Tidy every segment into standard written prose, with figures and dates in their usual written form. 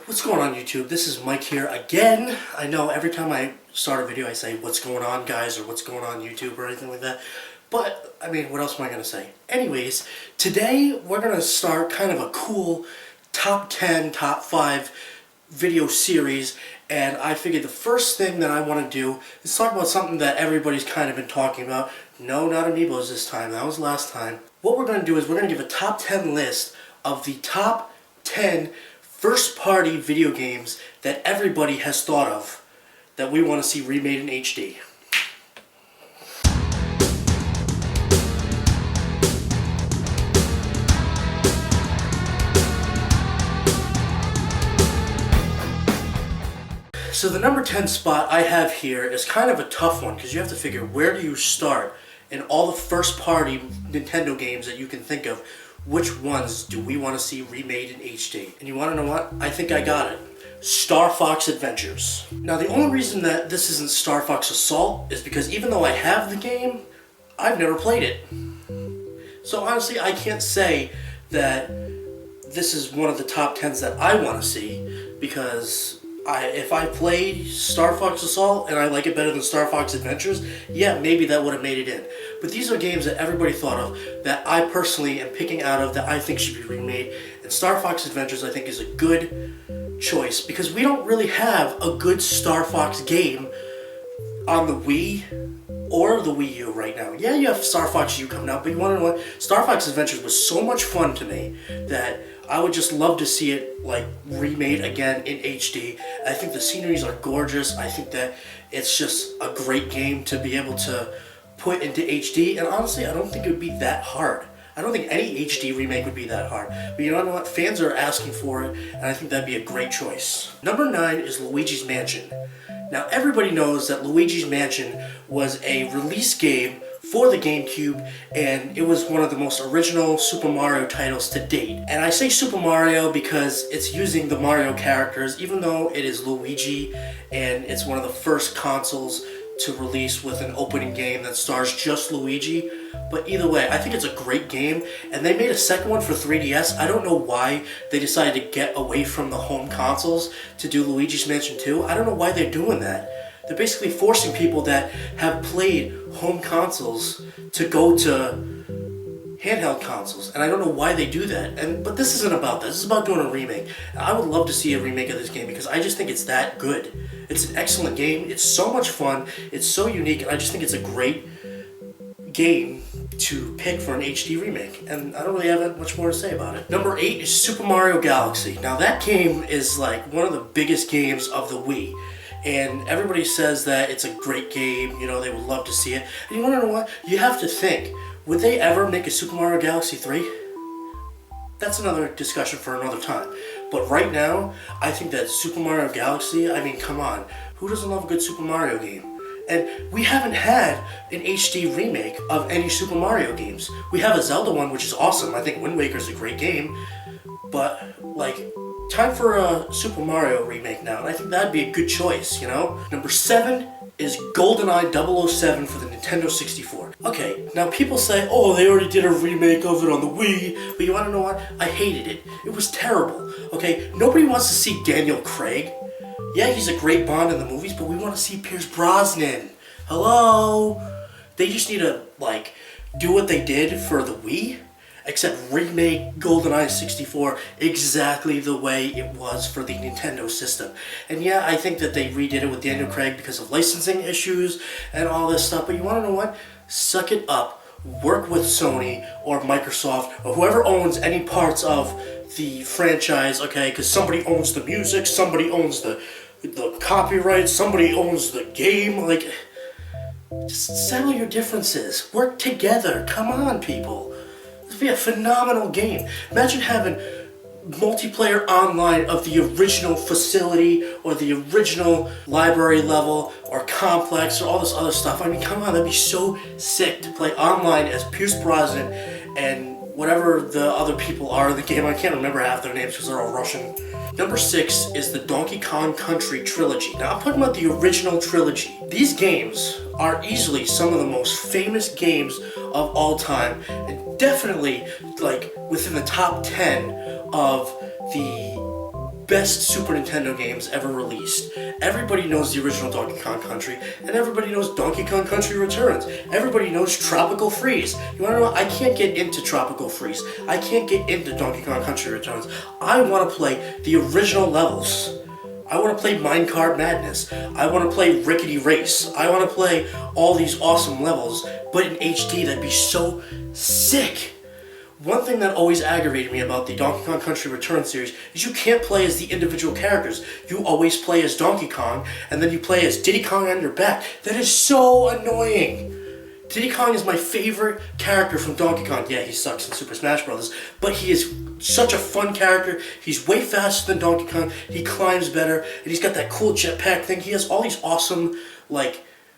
What's going on YouTube? This is Mike here again. I know every time I start a video I say what's going on guys or what's going on YouTube or anything like that. But, I mean, what else am I going to say? Anyways, today we're going to start kind of a cool top 10, top 5 video series. And I figured the first thing that I want to do is talk about something that everybody's kind of been talking about. No, not Amiibos this time. That was last time. What we're going to do is we're going to give a top 10 list of the top 10 first-party video games that everybody has thought of that we want to see remade in HD. So the number 10 spot I have here is kind of a tough one because you have to figure where do you start in all the first-party Nintendo games that you can think of. Which ones do we want to see remade in HD? And you want to know what? I think I got it. Star Fox Adventures. Now the only reason that this isn't Star Fox Assault is because even though I have the game, I've never played it. So honestly, I can't say that this is one of the top 10s that I want to see because if I played Star Fox Assault and I like it better than Star Fox Adventures, yeah, maybe that would have made it in. But these are games that everybody thought of that I personally am picking out of that I think should be remade. And Star Fox Adventures I think is a good choice because we don't really have a good Star Fox game on the Wii or the Wii U right now. Yeah, you have Star Fox U coming out, but you want to know what? Star Fox Adventures was so much fun to me that I would just love to see it like remade again in HD. I think the sceneries are gorgeous. I think that it's just a great game to be able to put into HD. And honestly, I don't think it would be that hard. I don't think any HD remake would be that hard. But you know what? Fans are asking for it, and I think that'd be a great choice. Number 9 is Luigi's Mansion. Now everybody knows that Luigi's Mansion was a release game for the GameCube, and it was one of the most original Super Mario titles to date. And I say Super Mario because it's using the Mario characters, even though it is Luigi, and it's one of the first consoles to release with an opening game that stars just Luigi. But either way, I think it's a great game, and they made a second one for 3DS. I don't know why they decided to get away from the home consoles to do Luigi's Mansion 2. I don't know why they're doing that. They're basically forcing people that have played home consoles to go to handheld consoles, and I don't know why they do that. But this isn't about that. This is about doing a remake. And I would love to see a remake of this game because I just think it's that good. It's an excellent game. It's so much fun. It's so unique, and I just think it's a great game to pick for an HD remake. And I don't really have much more to say about it. Number 8 is Super Mario Galaxy. Now that game is like one of the biggest games of the Wii. And everybody says that it's a great game, you know, they would love to see it. And you want to know what? You have to think, would they ever make a Super Mario Galaxy 3? That's another discussion for another time. But right now, I think that Super Mario Galaxy, I mean, come on. Who doesn't love a good Super Mario game? And we haven't had an HD remake of any Super Mario games. We have a Zelda one, which is awesome. I think Wind Waker's a great game. But, like, time for a Super Mario remake now, and I think that'd be a good choice, you know? Number 7 is GoldenEye 007 for the Nintendo 64. Okay, now people say, oh, they already did a remake of it on the Wii, but you wanna know what? I hated it. It was terrible, okay? Nobody wants to see Daniel Craig. Yeah, he's a great Bond in the movies, but we want to see Pierce Brosnan. Hello? They just need to, like, do what they did for the Wii, except remake GoldenEye 64 exactly the way it was for the Nintendo system. And yeah, I think that they redid it with Daniel Craig because of licensing issues and all this stuff, but you want to know what? Suck it up. Work with Sony or Microsoft or whoever owns any parts of the franchise, okay? Because somebody owns the music, somebody owns the copyright, somebody owns the game. Like, just settle your differences. Work together. Come on, people. This would be a phenomenal game. Imagine having multiplayer online of the original facility or the original library level or complex or all this other stuff. I mean, come on, that'd be so sick to play online as Pierce Brosnan and whatever the other people are in the game. I can't remember half their names because they're all Russian. Number 6 is the Donkey Kong Country trilogy. Now I'm talking about the original trilogy. These games are easily some of the most famous games of all time, and definitely like within the top 10 of the best Super Nintendo games ever released. Everybody knows the original Donkey Kong Country, and everybody knows Donkey Kong Country Returns. Everybody knows Tropical Freeze. You wanna know, I can't get into Tropical Freeze. I can't get into Donkey Kong Country Returns. I wanna play the original levels. I want to play Minecart Madness. I want to play Rickety Race. I want to play all these awesome levels, but in HD. That'd be so sick. One thing that always aggravated me about the Donkey Kong Country Return series is you can't play as the individual characters. You always play as Donkey Kong, and then you play as Diddy Kong on your back. That is so annoying. Diddy Kong is my favorite character from Donkey Kong. Yeah, he sucks in Super Smash Bros., but he is such a fun character. He's way faster than Donkey Kong. He climbs better, and he's got that cool jetpack thing. He has all these awesome,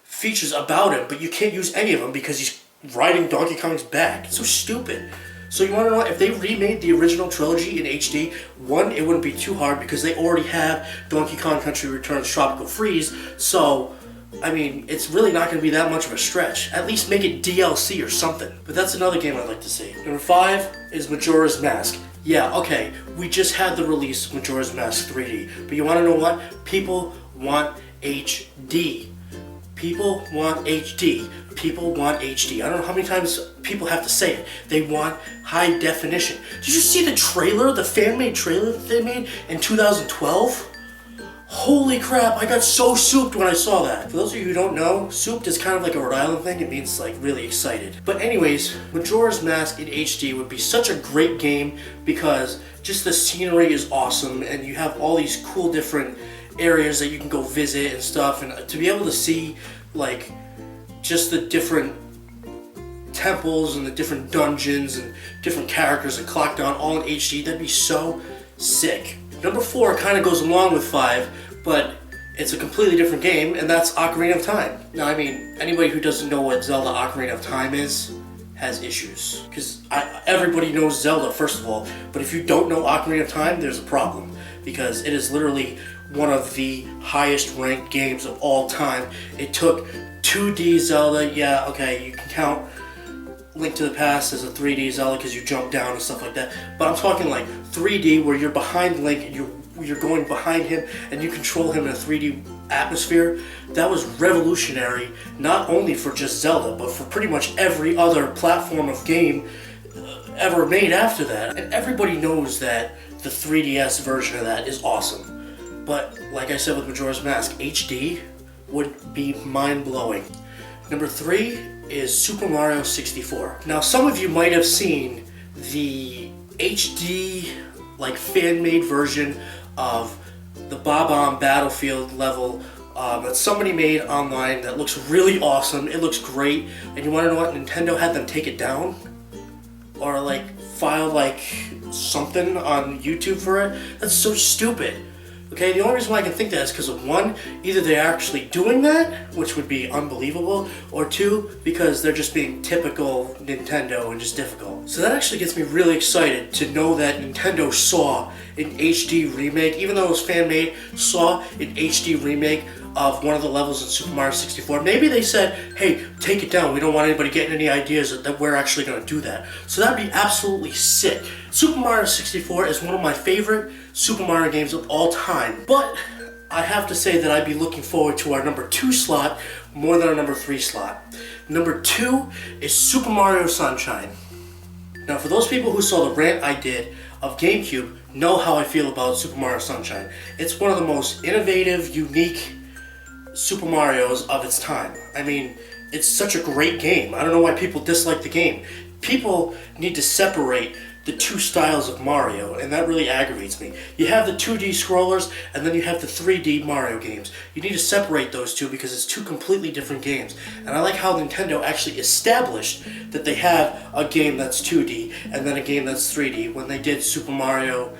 features about him, but you can't use any of them because he's riding Donkey Kong's back. It's so stupid. So you want to know what? If they remade the original trilogy in HD, one, it wouldn't be too hard because they already have Donkey Kong Country Returns Tropical Freeze, so I mean, it's really not going to be that much of a stretch. At least make it DLC or something. But that's another game I'd like to see. Number 5 is Majora's Mask. Yeah, okay, we just had the release of Majora's Mask 3D. But you want to know what? People want HD. People want HD. People want HD. I don't know how many times people have to say it. They want high definition. Did you see the trailer, the fan-made trailer that they made in 2012? Holy crap, I got so souped when I saw that. For those of you who don't know, souped is kind of like a Rhode Island thing. It means really excited. But anyways, Majora's Mask in HD would be such a great game because just the scenery is awesome and you have all these cool different areas that you can go visit and stuff, and to be able to see just the different temples and the different dungeons and different characters and clock down all in HD, that'd be so sick. Number 4 kind of goes along with 5, but it's a completely different game, and that's Ocarina of Time. Now, I mean, anybody who doesn't know what Zelda Ocarina of Time is has issues. Because everybody knows Zelda, first of all, but if you don't know Ocarina of Time, there's a problem. Because it is literally one of the highest ranked games of all time. It took 2D Zelda, yeah, okay, you can count Link to the Past as a 3D Zelda because you jump down and stuff like that, but I'm talking 3D where you're behind Link and you're going behind him and you control him in a 3D atmosphere. That was revolutionary, not only for just Zelda, but for pretty much every other platform of game ever made after that. And everybody knows that the 3DS version of that is awesome. But like I said with Majora's Mask, HD would be mind-blowing. Number 3 is Super Mario 64. Now, some of you might have seen the HD, fan-made version of the Bob-omb Battlefield level that somebody made online that looks really awesome. It looks great. And you want to know what? Nintendo had them take it down? Or, file, something on YouTube for it? That's so stupid. Okay, the only reason why I can think that is because of 1, either they're actually doing that, which would be unbelievable, or 2, because they're just being typical Nintendo and just difficult. So that actually gets me really excited to know that Nintendo saw an HD remake, even though it was fan-made, saw an HD remake of one of the levels in Super Mario 64. Maybe they said, hey, take it down. We don't want anybody getting any ideas that we're actually going to do that. So that'd be absolutely sick. Super Mario 64 is one of my favorite Super Mario games of all time. But I have to say that I'd be looking forward to our number 2 slot more than our number 3 slot. Number 2 is Super Mario Sunshine. Now, for those people who saw the rant I did of GameCube, know how I feel about Super Mario Sunshine. It's one of the most innovative, unique Super Marios of its time. I mean, it's such a great game. I don't know why people dislike the game. People need to separate the 2 styles of Mario, and that really aggravates me. You have the 2D scrollers, and then you have the 3D Mario games. You need to separate those 2 because it's 2 completely different games. And I like how Nintendo actually established that they have a game that's 2D, and then a game that's 3D when they did Super Mario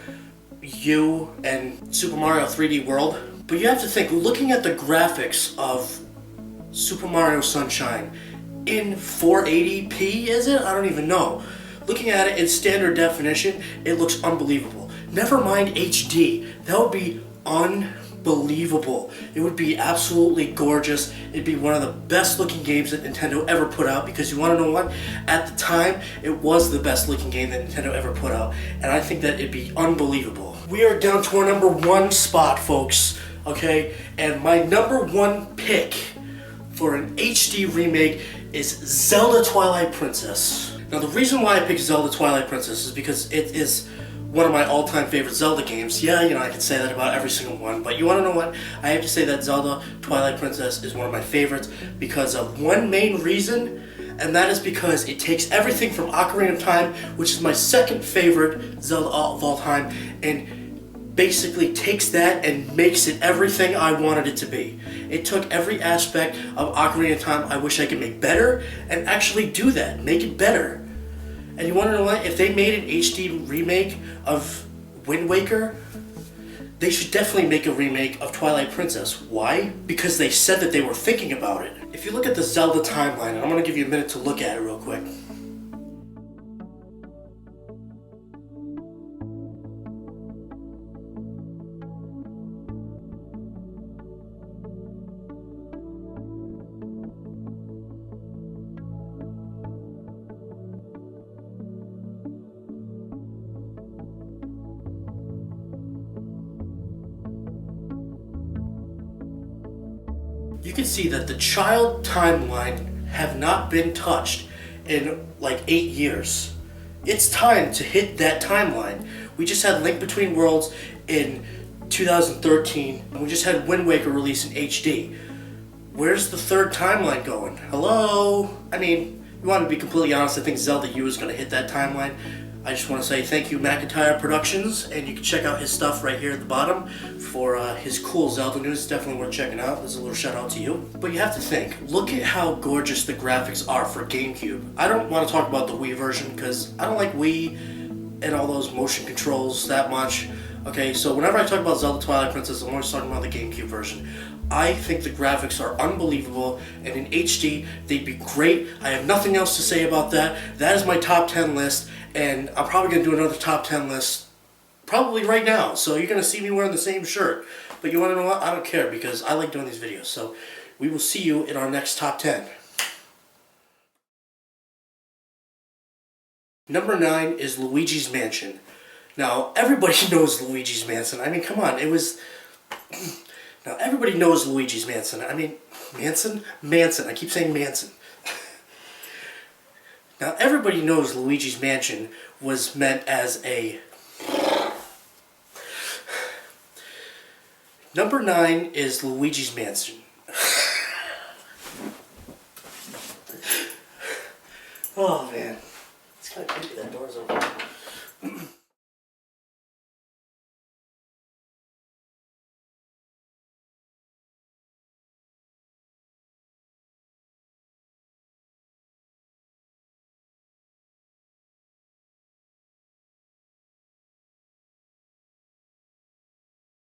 U and Super Mario 3D World. But you have to think, looking at the graphics of Super Mario Sunshine in 480p, is it? I don't even know. Looking at it in standard definition, it looks unbelievable. Never mind HD. That would be unbelievable. It would be absolutely gorgeous. It'd be one of the best looking games that Nintendo ever put out, because you want to know what? At the time, it was the best looking game that Nintendo ever put out. And I think that it'd be unbelievable. We are down to our number 1 spot, folks. Okay, and my number 1 pick for an HD remake is Zelda Twilight Princess. Now, the reason why I picked Zelda Twilight Princess is because it is one of my all-time favorite Zelda games. Yeah, you know, I can say that about every single one, but you want to know what? I have to say that Zelda Twilight Princess is one of my favorites because of one main reason, and that is because it takes everything from Ocarina of Time, which is my second favorite Zelda of all time, and basically takes that and makes it everything I wanted it to be. It took every aspect of Ocarina of Time I wish I could make better, and actually do that, make it better. And you want to know what? If they made an HD remake of Wind Waker, they should definitely make a remake of Twilight Princess. Why? Because they said that they were thinking about it. If you look at the Zelda timeline, and I'm going to give you a minute to look at it real quick. You can see that the child timeline have not been touched in like 8 years. It's time to hit that timeline. We just had Link Between Worlds in 2013, and we just had Wind Waker release in HD. Where's the third timeline going? Hello? I mean, you want to be completely honest, I think Zelda U is going to hit that timeline. I just want to say thank you, Macintyre Productions, and you can check out his stuff right here at the bottom for his cool Zelda news. It's definitely worth checking out. There's a little shout out to you. But you have to think, look at how gorgeous the graphics are for GameCube. I don't want to talk about the Wii version because I don't like Wii and all those motion controls that much. Okay, so whenever I talk about Zelda Twilight Princess, I'm always talking about the GameCube version. I think the graphics are unbelievable, and in HD, they'd be great. I have nothing else to say about that. That is my top 10 list, and I'm probably going to do another top 10 list probably right now. So you're going to see me wearing the same shirt. But you want to know what? I don't care because I like doing these videos. So we will see you in our next top 10. Number 9 is Luigi's Mansion. Now, everybody knows Luigi's Mansion. I mean, come on, it was... Now, everybody knows Luigi's Mansion. I mean, Manson? Manson. I keep saying Manson. Now, everybody knows Luigi's Mansion was meant as a... Number 9 is Luigi's Mansion.